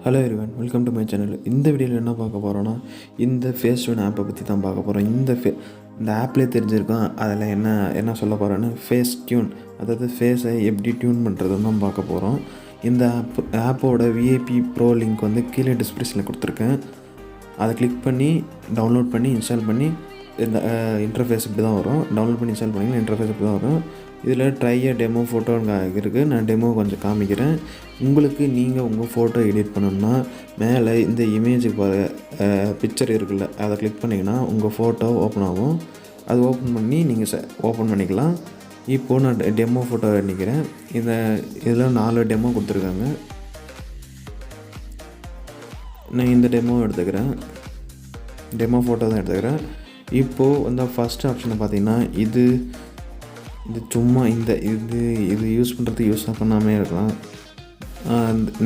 Hello everyone, welcome to my channel. இந்த வீடியோவில் என்ன பார்க்க போகிறோன்னா, இந்த FaceTune ஆப்பை பற்றி தான் பார்க்க போகிறோம். இந்த ஆப்லேயே தெரிஞ்சிருக்கோம் அதில் என்ன சொல்ல போகிறோன்னு FaceTune, அதாவது ஃபேஸை எப்படி டியூன் பண்ணுறதுன்னு தான் பார்க்க போகிறோம். இந்த ஆப்போட விஐபி ப்ரோ லிங்க் வந்து கீழே டிஸ்கிரிப்ஷனில் கொடுத்துருக்கேன். அதை கிளிக் பண்ணி டவுன்லோட் பண்ணி இன்ஸ்டால் பண்ணி இந்த இன்டர்ஃபேஸ் இப்படி தான் வரும். டவுன்லோட் பண்ணி இன்ஸ்டால் பண்ணிங்கன்னா இன்டர்ஃபேஸ் இப்படி தான் வரும். இதில் ட்ரைய டெமோ ஃபோட்டோன்னு இருக்குது. நான் டெமோ கொஞ்சம் காமிக்கிறேன். நீங்கள் உங்கள் ஃபோட்டோ எடிட் பண்ணணும்னா மேலே இந்த இமேஜுக்கு பிக்சர் இருக்குல்ல, அதை கிளிக் பண்ணிங்கன்னா உங்கள் ஃபோட்டோ ஓப்பன் ஆகும். அது ஓப்பன் பண்ணி நீங்கள் ஓப்பன் பண்ணிக்கலாம். இப்போது நான் டெமோ ஃபோட்டோ நிற்கிறேன். இதில் 4 டெமோ கொடுத்துருக்காங்க. நான் இந்த டெமோ எடுத்துக்கிறேன். டெமோ ஃபோட்டோ தான் எடுத்துக்கிறேன். இப்போது இந்த ஃபஸ்ட் ஆப்ஷனை பார்த்தீங்கன்னா இது சும்மா இது யூஸ் பண்ணுறது யூஸ் பண்ணாமே இருக்கலாம்.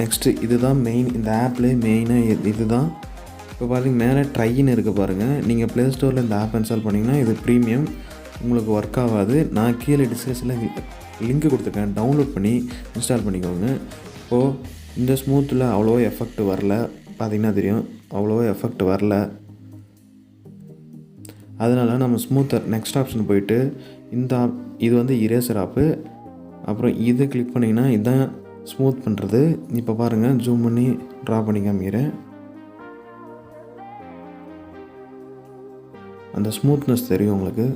நெக்ஸ்ட்டு இதுதான் மெயின். இந்த ஆப்லேயே மெயினாக இது தான். இப்போ பார்த்தீங்க மேலே ட்ரைன்னு இருக்குது பாருங்கள். நீங்கள் ப்ளே ஸ்டோரில் இந்த ஆப் இன்ஸ்டால் பண்ணிங்கன்னா இது ப்ரீமியம், உங்களுக்கு ஒர்க் ஆகாது. நான் கீழே டிஸ்கிரிப்ஷனில் லிங்க் கொடுத்துருக்கேன். டவுன்லோட் பண்ணி இன்ஸ்டால் பண்ணிக்கோங்க. இப்போது இந்த ஸ்மூத்தில் அவ்வளோவா எஃபெக்ட் வரல. பார்த்திங்கன்னா தெரியும், அவ்வளோவா எஃபெக்ட் வரல. அதனால் நம்ம ஸ்மூத்தர் நெக்ஸ்ட் ஆப்ஷன் போயிட்டு இது வந்து இரேசர் ஆப்பு. அப்புறம் இதை கிளிக் பண்ணிங்கன்னா இதுதான் ஸ்மூத் பண்ணுறது. இப்போ பாருங்கள், ஜூம் பண்ணி ட்ரா பண்ணி காமிக்கிறேன். அந்த ஸ்மூத்னஸ் தெரியும் உங்களுக்கு.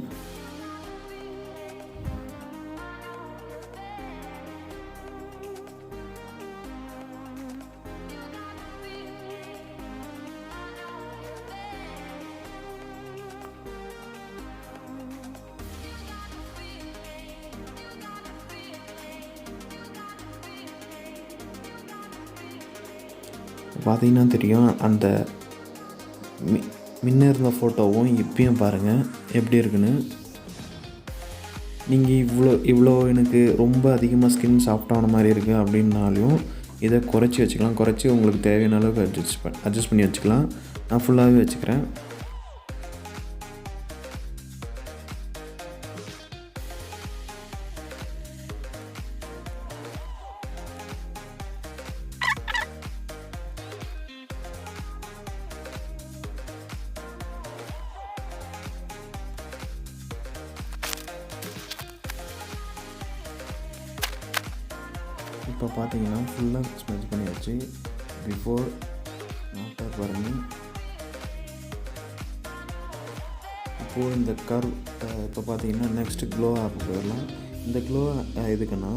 பார்த்தீங்கன்னா தெரியும், அந்த முன்ன இருந்த ஃபோட்டோவும் இப்பயும் பாருங்கள் எப்படி இருக்குன்னு. நீங்கள் இவ்வளோ எனக்கு ரொம்ப அதிகமாக ஸ்கின் சாஃப்டான மாதிரி இருக்குது அப்படின்னாலையும் இதை குறைச்சி வச்சுக்கலாம். குறைச்சி உங்களுக்கு தேவையான அளவுக்கு அட்ஜஸ்ட் பண்ணி வச்சுக்கலாம். நான் ஃபுல்லாகவே வச்சுக்கிறேன். இப்போ பார்த்தீங்கன்னா ஃபுல்லாக ஸ்மெச் பண்ணியாச்சு. பிஃபோர் ஆஃப்டர் பாருங்கள். இப்போது இந்த கர்வ் இப்போ பார்த்தீங்கன்னா நெக்ஸ்ட்டு க்ளோ ஆப் போயிடலாம். இந்த க்ளோ எதுக்குன்னா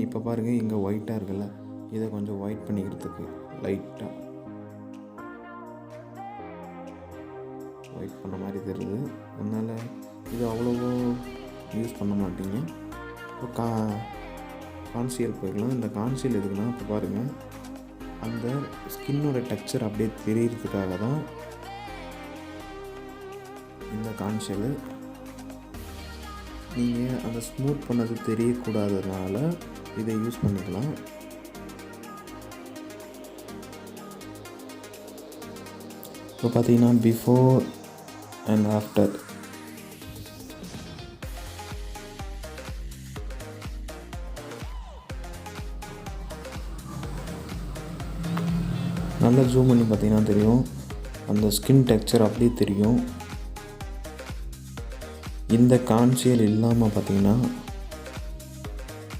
இப்போ பாருங்கள், இங்கே ஒயிட்டாக இருக்குல்ல, இதை கொஞ்சம் ஒயிட் பண்ணிக்கிறதுக்கு லைட்டாக ஒயிட் பண்ண மாதிரி தெரியுது. அதனால் இது அவ்வளோவோ யூஸ் பண்ண மாட்டீங்க. இப்போ கான்சீல் போயிடலாம். இந்த கான்சீல் எதுக்குன்னா இப்போ பாருங்கள், அந்த ஸ்கின்னோட டெக்ஸ்சர் அப்படியே தெரியறதுக்காக தான் இந்த கான்சீல். நீங்கள் அந்த ஸ்மூத் பண்ணது தெரியக்கூடாததுனால இதை யூஸ் பண்ணிக்கலாம். இப்போ பார்த்தீங்கன்னா பிஃபோர் அண்ட் ஆஃப்டர் நல்லா ஜூம் பண்ணி பார்த்தீங்கன்னா தெரியும், அந்த ஸ்கின் டெக்ஸ்சர் அப்படியே தெரியும். இந்த கான்சீல் இல்லாமல் பார்த்தீங்கன்னா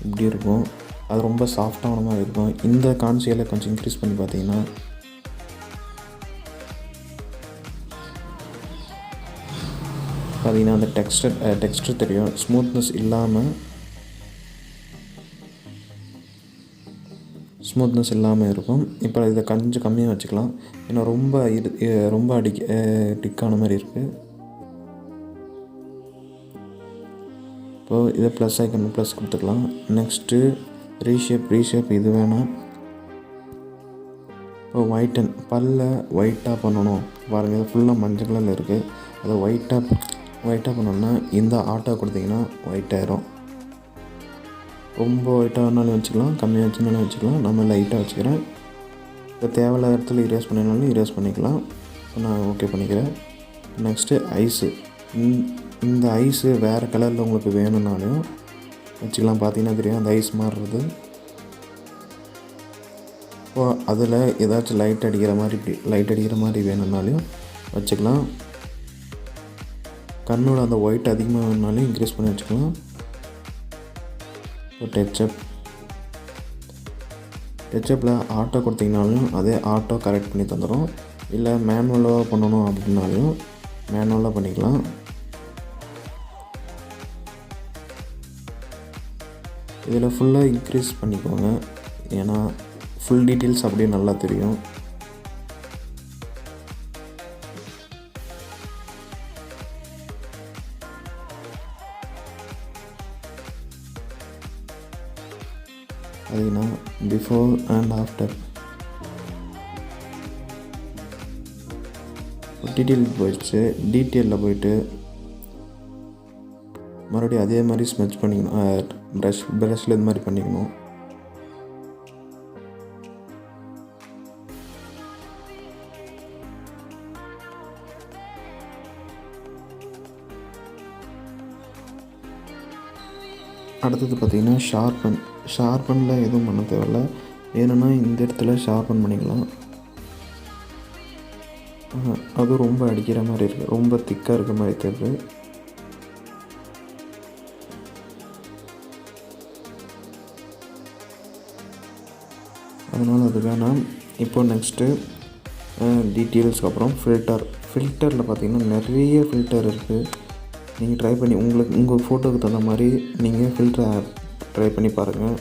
இப்படி இருக்கும். அது ரொம்ப சாஃப்டான மாதிரி இருக்கும். இந்த கான்சீலை கொஞ்சம் இன்க்ரீஸ் பண்ணி பார்த்தீங்கன்னா அந்த டெக்ஸ்டர் தெரியும். ஸ்மூத்னஸ் இல்லாமல் இருக்கும். இப்போ இதை கொஞ்சம் கம்மியாக வச்சுக்கலாம். ஏன்னா ரொம்ப டிக்கான மாதிரி இருக்குது. இப்போது இதை ப்ளஸ் ஐக்கன் ப்ளஸ் கொடுத்துக்கலாம். நெக்ஸ்ட்டு ரீஷேப் இது வேணாம். இப்போ பல்ல ஒயிட்டாக பண்ணணும் பாருங்கள். இது ஃபுல்லாக மஞ்சள் கலரில் இருக்குது. அதை ஒயிட்டாக பண்ணோன்னா இந்த ஆட்டோ கொடுத்தீங்கன்னா ஒயிட் ஆயிரும். ரொம்ப ஒயிட்டாக வேணாலும் வச்சுக்கலாம், கம்மியாக வச்சுனாலும் வச்சுக்கலாம். நம்ம லைட்டாக வச்சுக்கிறேன். இப்போ தேவையில்லாத இடத்துல இரேஸ் பண்ணினாலும் இரேஸ் பண்ணிக்கலாம். நான் ஓகே பண்ணிக்கிறேன். Next ice. இந்த ஐஸு வேறு கலரில் உங்களுக்கு வேணும்னாலும் வச்சுக்கலாம். பார்த்தீங்கன்னா தெரியும் அந்த ஐஸ் மாறுறது. அதில் ஏதாச்சும் லைட் அடிக்கிற மாதிரி வேணும்னாலையும் வச்சுக்கலாம். கண்ணோட அந்த ஒயிட் அதிகமாக வேணுனாலும் இன்க்ரீஸ் பண்ணி வச்சுக்கலாம். டச்சப்பில் ஆட்டோ கொடுத்திங்கனாலும் அதே ஆட்டோ கரெக்ட் பண்ணி தந்துடும். இல்லை மேனுவலாக பண்ணணும் அப்படின்னாலையும் மேனுவலாக பண்ணிக்கலாம். இதில் ஃபுல்லாக இன்க்ரீஸ் பண்ணிக்கோங்க, ஏன்னா ஃபுல் டீட்டெயில்ஸ் அப்படியே நல்லா தெரியும். அதுனா பிஃபோர் அண்ட் ஆஃப்டர் டீட்டெயிலில் போயிட்டு மறுபடியும் அதே மாதிரி ஸ்மெச் பண்ணிக்கணும். ப்ரஷில் இது மாதிரி பண்ணிக்கணும். அடுத்தது பார்த்திங்கன்னா ஷார்பனில் எதுவும் பண்ண தேவையில்ல. வேணும்னா இந்த இடத்துல ஷார்பன் பண்ணிக்கலாம். அது ரொம்ப அடிக்கிற மாதிரி இருக்குது, ரொம்ப திக்காக இருக்க மாதிரி தெரியுது. அதனால் அது வேணாம். இப்போ நெக்ஸ்ட்டு டீட்டெயில்ஸ்க்கு அப்புறம் ஃபில்டரில் பார்த்திங்கன்னா நிறைய ஃபில்டர் இருக்குது. நீங்கள் ட்ரை பண்ணி உங்கள் ஃபோட்டோவுக்கு தகுந்த மாதிரி நீங்கள் ஃபில்டரை ட்ரை பண்ணி பாருங்கள்.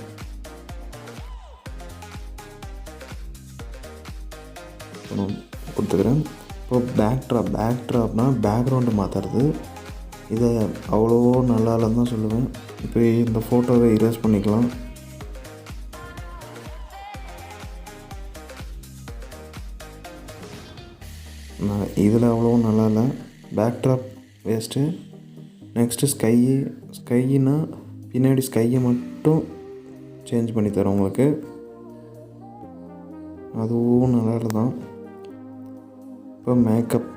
கொடுத்துக்கிறேன். இப்போ பேக்ட்ராப்னா பேக்ரவுண்டு மாற்றுறது. இதை அவ்வளோ நல்லா இல்லைன்னு தான் சொல்லுவேன். இப்போ இந்த ஃபோட்டோவை இரேஸ் பண்ணிக்கலாம். இதில் அவ்வளோ நல்லா இல்லை, பேக்ட்ராப் வேஸ்ட்டு. நெக்ஸ்ட்டு ஸ்கையினா பின்னாடி ஸ்கையை மட்டும் சேஞ்ச் பண்ணி தரோம் உங்களுக்கு. அதுவும் நல்லா தான். இப்போ மேக்கப்,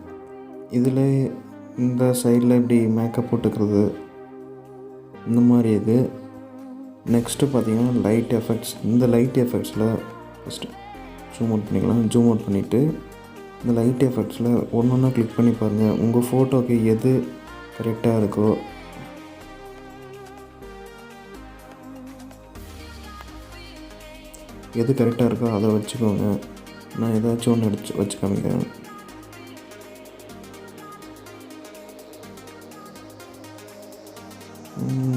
இதில் இந்த சைடில் இப்படி மேக்கப் போட்டுக்கிறது இந்த மாதிரி இது. நெக்ஸ்ட்டு பார்த்திங்கன்னா லைட் எஃபெக்ட்ஸ். இந்த லைட் எஃபெக்ட்ஸில் ஃபஸ்ட்டு ஜூம் அவுட் பண்ணிக்கலாம். ஜூம் அவுட் பண்ணிவிட்டு இந்த லைட் எஃபெக்ட்ஸில் ஒன்று ஒன்றா கிளிக் பண்ணி பாருங்கள். உங்கள் ஃபோட்டோக்கு எது கரெக்டாக இருக்கோ அதை வச்சுக்கோங்க. நான் ஏதாச்சும் ஒன்று வச்சு காமிக்கிறேன்.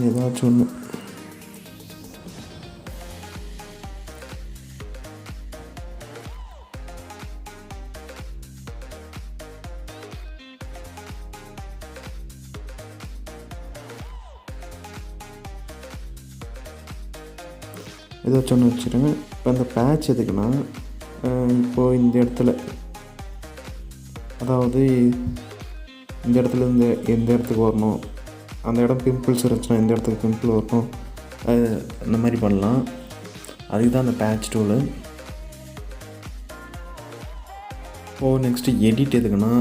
ஏதாச்சும் ஒன்று வச்சுருங்க. இப்போ அந்த பேட்ச் எதுக்குன்னா, இப்போது இந்த இடத்துல, அதாவது இந்த இடத்துல எந்த இடத்துக்கு வரணும், அந்த இடம் பிம்பிள்ஸ் இருந்துச்சுன்னா இந்த இடத்துக்கு பிம்பிள் வரணும், இந்த மாதிரி பண்ணலாம். அதுக்கு தான் அந்த பேட்ச் டூலு. இப்போது நெக்ஸ்ட்டு எடிட் எதுக்குன்னா,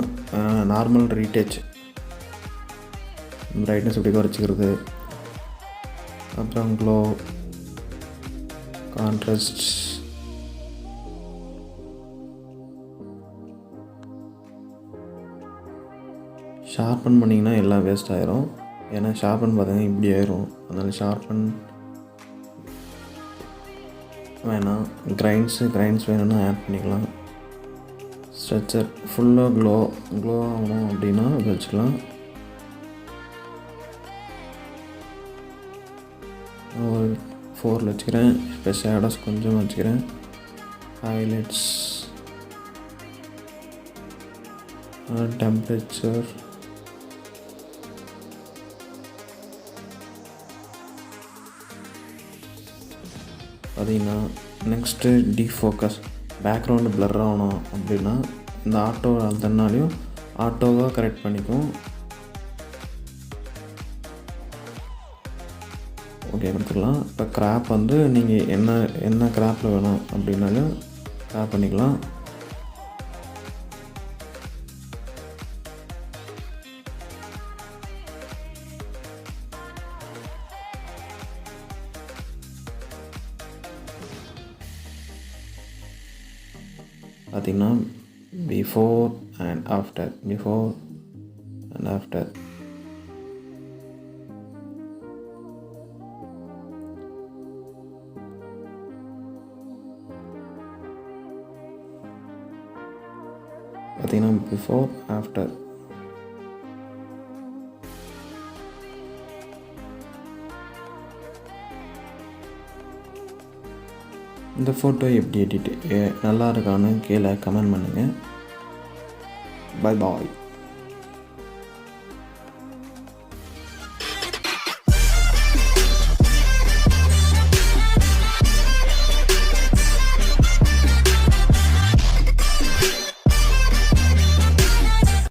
நார்மல் ரீடச், பிரைட்னஸ் இப்படி குறைச்சிக்கிறது, அப்புறம் க்ளோ, கான்ட்ராஸ்ட், ஷார்பன் பண்ணிங்கன்னா எல்லாம் வேஸ்ட் ஆயிரும். ஏன்னா ஷார்பன் பார்த்தீங்கன்னா இப்படி ஆயிரும். அதனால் ஷார்பன் வேணாம். கிரைன்ஸ் வேணும்னா ஆட் பண்ணிக்கலாம். ஸ்ட்ரக்சர் ஃபுல்லாக க்ளோ ஆகணும் அப்படின்னா வச்சுக்கலாம். ஒரு 4 வச்சுக்கிறேன். இப்போ ஷேடோஸ் கொஞ்சம் வச்சுக்கிறேன். ஹைலைட்ஸ், டெம்பரேச்சர், பார்த்தீங்கன்னா நெக்ஸ்ட்டு டிஃபோக்கஸ், பேக்ரவுண்டு ப்ளர் ஆகணும் அப்படின்னா இந்த ஆட்டோ அழுத்தினாலையும் ஆட்டோவாக கரெக்ட் பண்ணிக்கும். ஓகே, கொடுத்துக்கலாம். இப்போ கிராப் வந்து நீங்கள் என்ன கிராப்பில் வேணும் அப்படின்னாலும் கிராப் பண்ணிக்கலாம். பார்த்திங்கன்னா before and after, before and after. பார்த்திங்கன்னா பிஃபோர் ஆஃப்டர். இந்த ஃபோட்டோ எப்படி எடிட் நல்லா இருக்கான்னு கீழே கமெண்ட் பண்ணுங்கள். பாய் பாய்.